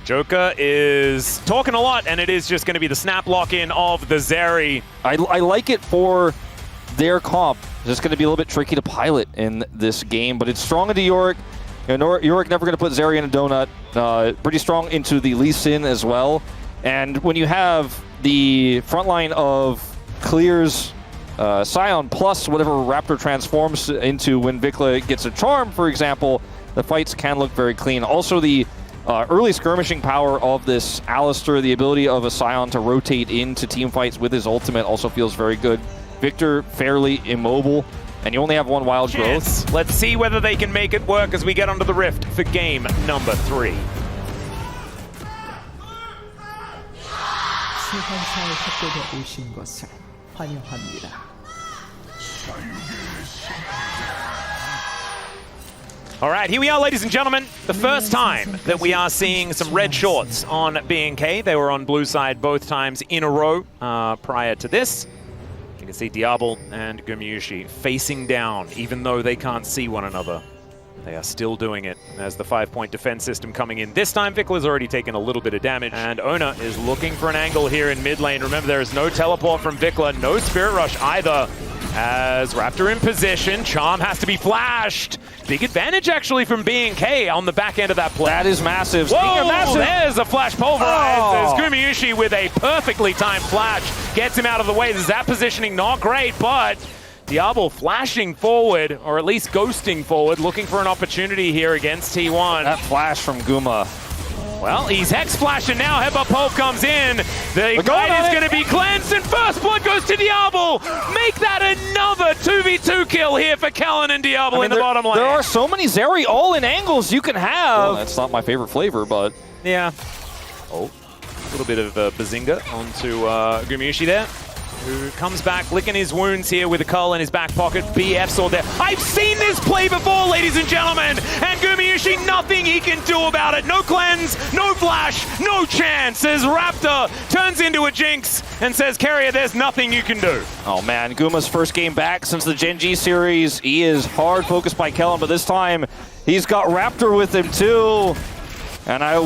Joker is talking a lot, and it is just going to be the snap lock-in of the Zeri. I like it for their comp. It's just going to be a little bit tricky to pilot in this game, but it's strong into YORICK. You know, YORICK never going to put Zeri in a donut. Pretty strong into the Lee Sin as well. And when you have the front line of Clear's Scion plus whatever Raptor transforms into when Vikla gets a charm, for example, the fights can look very clean. Also, the early skirmishing power of this Alistar, the ability of a Scion to rotate into team fights with his ultimate also feels very good. Victor fairly immobile, and you only have one wild growth. Let's see whether they can make it work as we get onto the Rift for game number 3. 시간차에 협곡에 오신 것을 환영합니다. All right, here we are, ladies and gentlemen. The first time that we are seeing some red shorts on B&K. They were on blue side both times in a row prior to this. You can see Diablo and GUMAYUSI facing down, even though they can't see one another. They are still doing it as the 5-point defense system coming in. This time, Vikla's already taken a little bit of damage, and Ona is looking for an angle here in mid lane. Remember, there is no teleport from Vikla, no Spirit Rush either. As Raptor in position, Charm has to be flashed. Big advantage actually from B&K on the back end of that play. That is massive. Whoa, massive. There's a flash pulverized. There's GUMAYUSI with a perfectly timed flash. Gets him out of the way. That positioning not great, but Diablo flashing forward, or at least ghosting forward, looking for an opportunity here against T1. That flash from Guma. Well, he's Hex flashing now. Headbutt Pulp comes in. The Ignite is going to be cleansed, and first blood goes to Diablo. Make that another 2v2 kill here for Kellen and Diablo in the bottom lane. There are so many Zeri all in angles you can have. Well, that's not my favorite flavor, but... Yeah. Oh, a little bit of Bazinga onto GUMAYUSI there, who comes back, licking his wounds here with a cull in his back pocket. BF sword there. I've seen this play before, ladies and gentlemen, and GUMAYUSI, nothing he can do about it. No cleanse, no flash, no chance, as Raptor turns into a Jinx and says, Carrier, there's nothing you can do. Oh man, Guma's first game back since the Gen G series. He is hard focused by Kellen, but this time he's got Raptor with him too. And I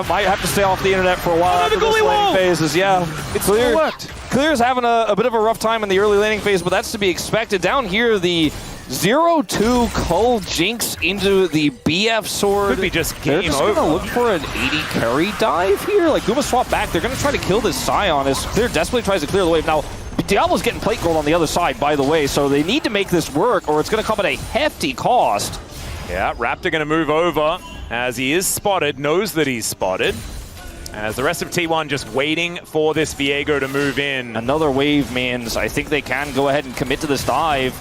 might have to stay off the internet for a while after this laning phases. Yeah, it's clear. Clear's having a bit of a rough time in the early laning phase, but that's to be expected. Down here, the 0-2 Cull Jinx into the BF sword. Could be just game They're just going to look for an 80 carry dive here. Like, Guma swap back. They're going to try to kill this Scion as Clear desperately tries to clear the wave. Now, Diablo's getting plate gold on the other side, by the way, so they need to make this work or it's going to come at a hefty cost. Yeah, Raptor going to move over as he is spotted, knows that he's spotted. As the rest of T1 just waiting for this Viego to move in. Another wave means I think they can go ahead and commit to this dive.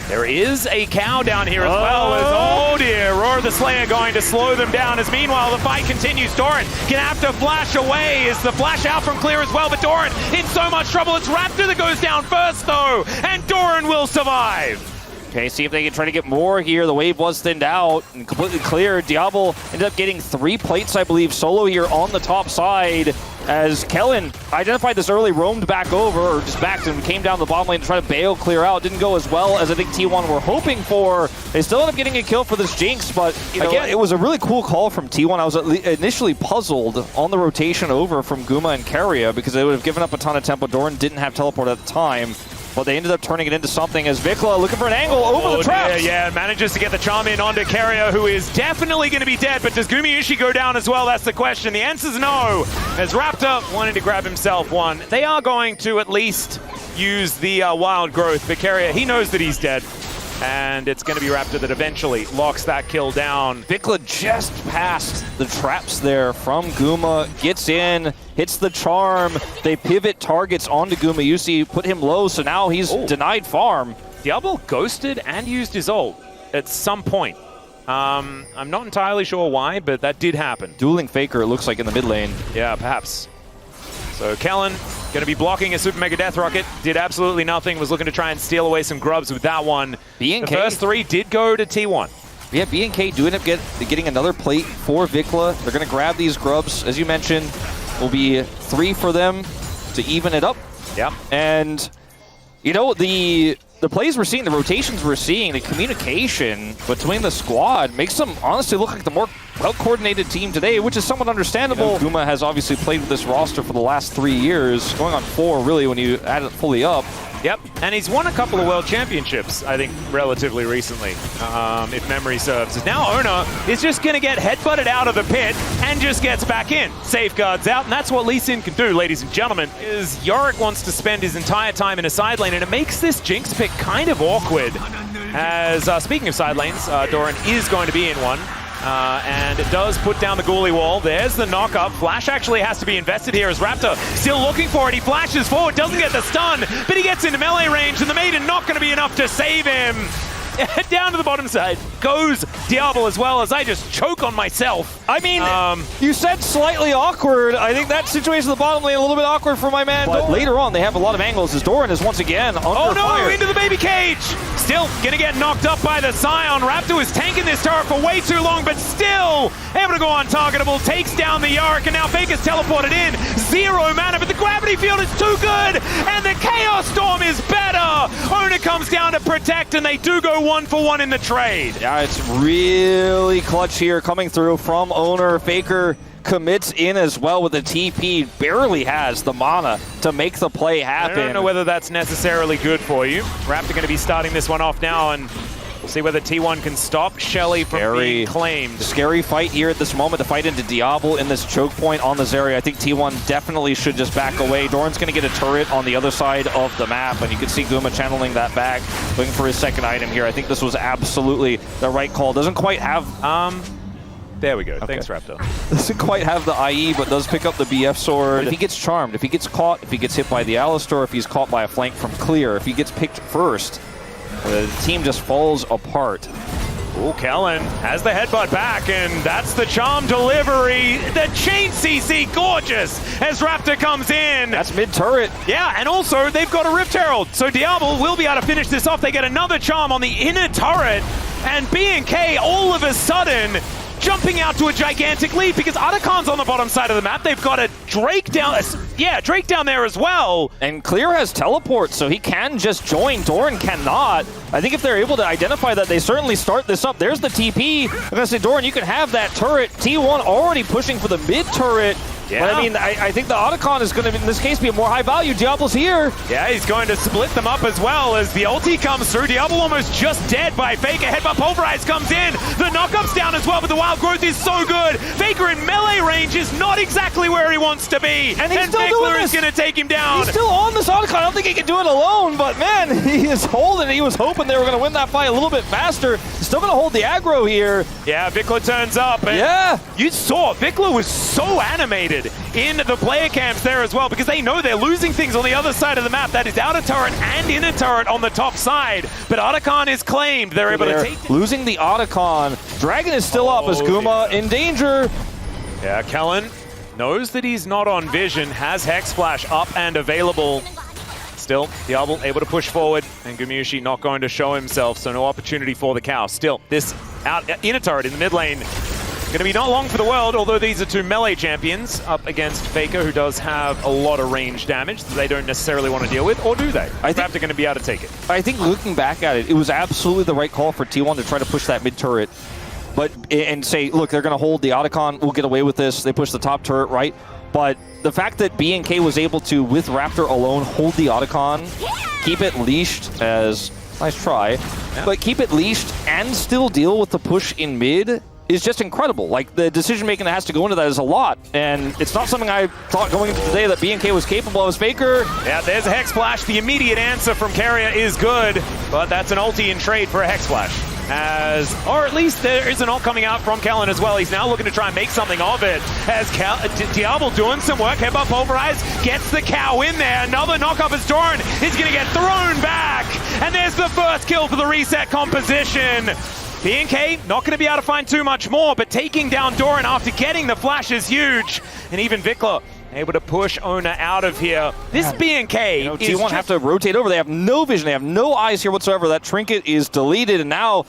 There is a cow down here as well as, oh dear, Roar the Slayer going to slow them down as meanwhile the fight continues. Doran gonna have to flash away. Is the flash out from Clear as well, but Doran in so much trouble. It's Raptor that goes down first though, and Doran will survive. Okay, see if they can try to get more here. The wave was thinned out and completely clear. Diablo ended up getting 3 plates, I believe, solo here on the top side as Kellen identified this early, roamed back over, or just backed and came down the bottom lane to try to bail Clear out. Didn't go as well as I think T1 were hoping for. They still end up getting a kill for this Jinx, but again, it was a really cool call from T1. I was initially puzzled on the rotation over from Guma and Carrier because they would have given up a ton of tempo. Doran didn't have teleport at the time. But they ended up turning it into something as Vikla looking for an angle over the traps. Yeah, manages to get the charm in onto Carrier, who is definitely going to be dead. But does GUMAYUSI go down as well? That's the question. The answer's no. As Raptor wanting to grab himself one. They are going to at least use the wild growth. But Carrier, he knows that he's dead. And it's going to be Raptor that eventually locks that kill down. Vikla just passed the traps there from Guma, gets in, hits the charm. They pivot targets onto GUMAYUSI, put him low, so now he's denied farm. Diablo ghosted and used his ult at some point. I'm not entirely sure why, but that did happen. Dueling Faker, it looks like, in the mid lane. Yeah, perhaps. So Kellen going to be blocking a Super Mega Death Rocket. Did absolutely nothing. Was looking to try and steal away some grubs with that one. B&K, the first 3 did go to T1. Yeah, B&K do end up getting another plate for Vikla. They're going to grab these grubs, as you mentioned. Will be 3 for them to even it up. Yep. And, you know, the the plays we're seeing, the rotations we're seeing, the communication between the squad makes them honestly look like the more well-coordinated team today, which is somewhat understandable. Guma has obviously played with this roster for the last 3 years, going on 4 really when you add it fully up. Yep, and he's won a couple of world championships, I think, relatively recently, if memory serves. Now Owner is just going to get headbutted out of the pit and just gets back in. Safeguards out, and that's what Lee Sin can do, ladies and gentlemen, is YORICK wants to spend his entire time in a side lane, and it makes this Jinx pick kind of awkward. As, speaking of side lanes, Doran is going to be in one. And it does put down the ghoulie wall. There's the knock-up. Flash actually has to be invested here as Raptor still looking for it. He flashes forward, doesn't get the stun, but he gets into melee range, and the Maiden not going to be enough to save him. Down to the bottom side goes Diablo as well, as I just choke on myself. I mean, you said slightly awkward. I think that situation at the bottom lane a little bit awkward for my man. But later on, they have a lot of angles as Doran is once again under fire. Into the baby cage. Still gonna get knocked up by the Scion. Raptor is tanking this turret for way too long, but still able to go untargetable. Takes down the YORICK, and now Faker's teleported in. 0 mana, but the gravity field is too good, and the Chaos Storm is better. Owner comes down to protect, and they do go 1-for-1 in the trade. Yeah, it's really clutch here coming through from Owner. Faker commits in as well with the TP. Barely has the mana to make the play happen. I don't know whether that's necessarily good for you. Raptor going to be starting this one off now, and we'll see whether T1 can stop Shelly from being claimed. Scary fight here at this moment to fight into Diablo in this choke point on the Zarya. I think T1 definitely should just back away. Doran's going to get a turret on the other side of the map, and you can see Guma channeling that back, looking for his second item here. I think this was absolutely the right call. Doesn't quite have... There we go. Okay. Thanks, Raptor. Doesn't quite have the IE, but does pick up the BF sword. But if he gets charmed, if he gets caught, if he gets hit by the Alistar, if he's caught by a flank from clear, if he gets picked first, the team just falls apart. Ooh, Kellen has the headbutt back, and that's the charm delivery. The chain CC, gorgeous, as Raptor comes in. That's mid-turret. Yeah, and also they've got a Rift Herald, so Diablo will be able to finish this off. They get another charm on the inner turret, and B&K all of a sudden jumping out to a gigantic lead because Otacons on the bottom side of the map. They've got a Drake down, Drake down there as well. And Clear has teleport, so he can just join. Doran cannot. I think if they're able to identify that, they certainly start this up. There's the TP. I'm gonna say, Doran, you can have that turret. T1 already pushing for the mid turret. Yeah. But I mean, I think the Otacon is going to, in this case, be a more high value. Diablo's here. Yeah, he's going to split them up as well as the ulti comes through. Diablo almost just dead by Faker. Headbutt Pulverize comes in. The knockup's down as well, but the wild growth is so good. Faker in melee range is not exactly where he wants to be. And he's still doing this. Is going to take him down. He's still on this Otacon. I don't think he can do it alone, but man, he is holding it. He was hoping they were going to win that fight a little bit faster. He's still going to hold the aggro here. Yeah, Vikla turns up. And yeah. You saw Vikla was so animated in the player camps there as well because they know they're losing things on the other side of the map. That is outer turret and inner turret on the top side. But Otacon is claimed. They're able to take... Losing the Otacon. Dragon is still up as Guma in danger. Yeah, Kellen knows that he's not on vision, has Hex Flash up and available. Still, Diablo able to push forward, and GUMAYUSI not going to show himself, so no opportunity for the cow. Still, this inner turret in the mid lane going to be not long for the world, although these are two melee champions up against Faker, who does have a lot of range damage that they don't necessarily want to deal with, or do they? I think they're going to be able to take it. I think looking back at it, it was absolutely the right call for T1 to try to push that mid turret, and say, look, they're going to hold the Otacon, we'll get away with this. They push the top turret, right? But the fact that B&K was able to, with Raptor alone, hold the Otacon, keep it leashed as, nice try, but keep it leashed and still deal with the push in mid is just incredible. Like, the decision-making that has to go into that is a lot, and it's not something I thought going into today that B&K was capable of as Faker. Yeah, there's a Hex Flash. The immediate answer from Carrier is good, but that's an ulti in trade for a Hex Flash. Or at least there is an ult coming out from Kellen as well. He's now looking to try and make something of it. As Diablo doing some work. Headbutt Pulverize gets the cow in there. Another knockup as Doran is going to get thrown back. And there's the first kill for the reset composition. B&K not going to be able to find too much more, but taking down Doran after getting the flash is huge. And even Vikla able to push Owner out of here. This B&K is T1 have to rotate over. They have no vision. They have no eyes here whatsoever. That trinket is deleted, and now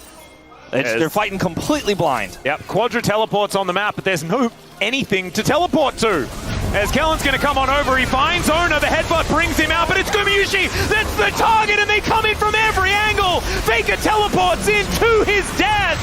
they're fighting completely blind. Yep, Quadra teleports on the map, but there's no anything to teleport to. As Kellen's going to come on over, he finds Owner, the headbutt brings him out, but it's GUMAYUSI that's the target, and they come in from every angle. Faker teleports into his death,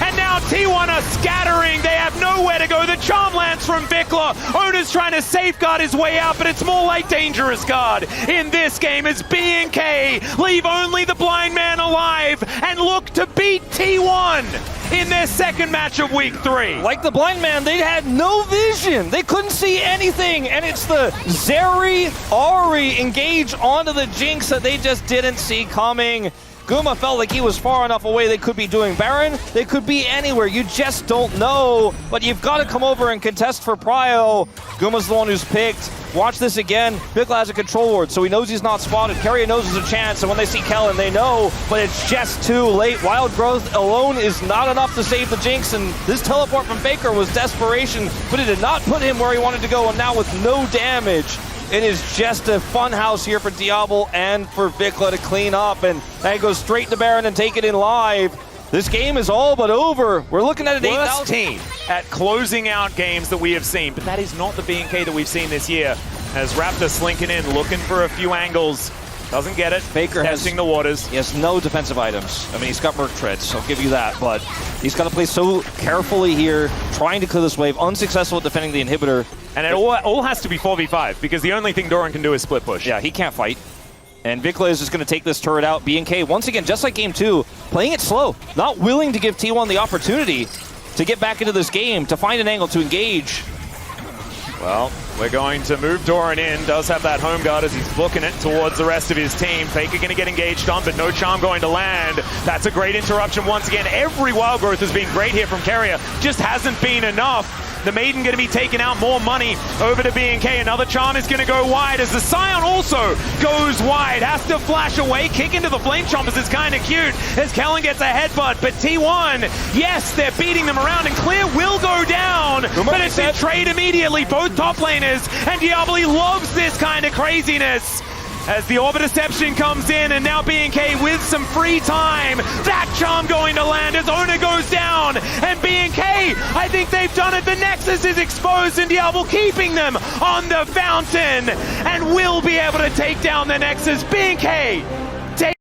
and now T1 are scattering. They have nowhere to go. The charm lands from Vikla. Owner's trying to safeguard his way out, but it's more like Dangerous Guard in this game as B&K leave only the blind man alive and look to beat T1 in their second match of week 3. Like the blind man, they had no vision. They couldn't see anything, and it's the Zeri Ari engage onto the Jinx that they just didn't see coming. Guma felt like he was far enough away. They could be doing Baron. They could be anywhere. You just don't know. But you've got to come over and contest for Prio. Guma's the one who's picked. Watch this again. Vikla has a control ward, so he knows he's not spotted. Keria knows there's a chance, and when they see Kellen, they know, but it's just too late. Wild Growth alone is not enough to save the Jinx, and this teleport from Faker was desperation, but it did not put him where he wanted to go, and now with no damage, it is just a fun house here for Diablo and for Vikla to clean up, and that goes straight to Baron and take it in live. This game is all but over. We're looking at an 8,000 worst team at closing out games that we have seen, but that is not the B&K that we've seen this year. As Raptor slinking in, looking for a few angles. Doesn't get it. Faker testing the waters. He has no defensive items. I mean, he's got Merc Treads, I'll give you that, but he's got to play so carefully here, trying to clear this wave, unsuccessful at defending the inhibitor. And it all has to be 4v5, because the only thing Doran can do is split push. Yeah, he can't fight. And Vikla is just going to take this turret out. B&K, once again, just like game 2, playing it slow, not willing to give T1 the opportunity to get back into this game, to find an angle to engage. Well, we're going to move Doran in. Does have that home guard as he's booking it towards the rest of his team. Faker going to get engaged on, but no charm going to land. That's a great interruption once again. Every Wild Growth has been great here from Keria. Just hasn't been enough. The Maiden going to be taking out more money over to B&K. Another charm is going to go wide as the Scion also goes wide. Has to flash away. Kick into the Flame Chompers is kind of cute as Kellen gets a headbutt. But T1, yes, they're beating them around, and Clear will go down. But it's in trade immediately. Both top laners, and Diablo loves this kind of craziness. As the Orbit Deception comes in, and now B&K with some free time. That charm going to land as Ona goes down, and B&K, I think they've done it. The Nexus is exposed, and Diablo keeping them on the fountain, and will be able to take down the Nexus. B&K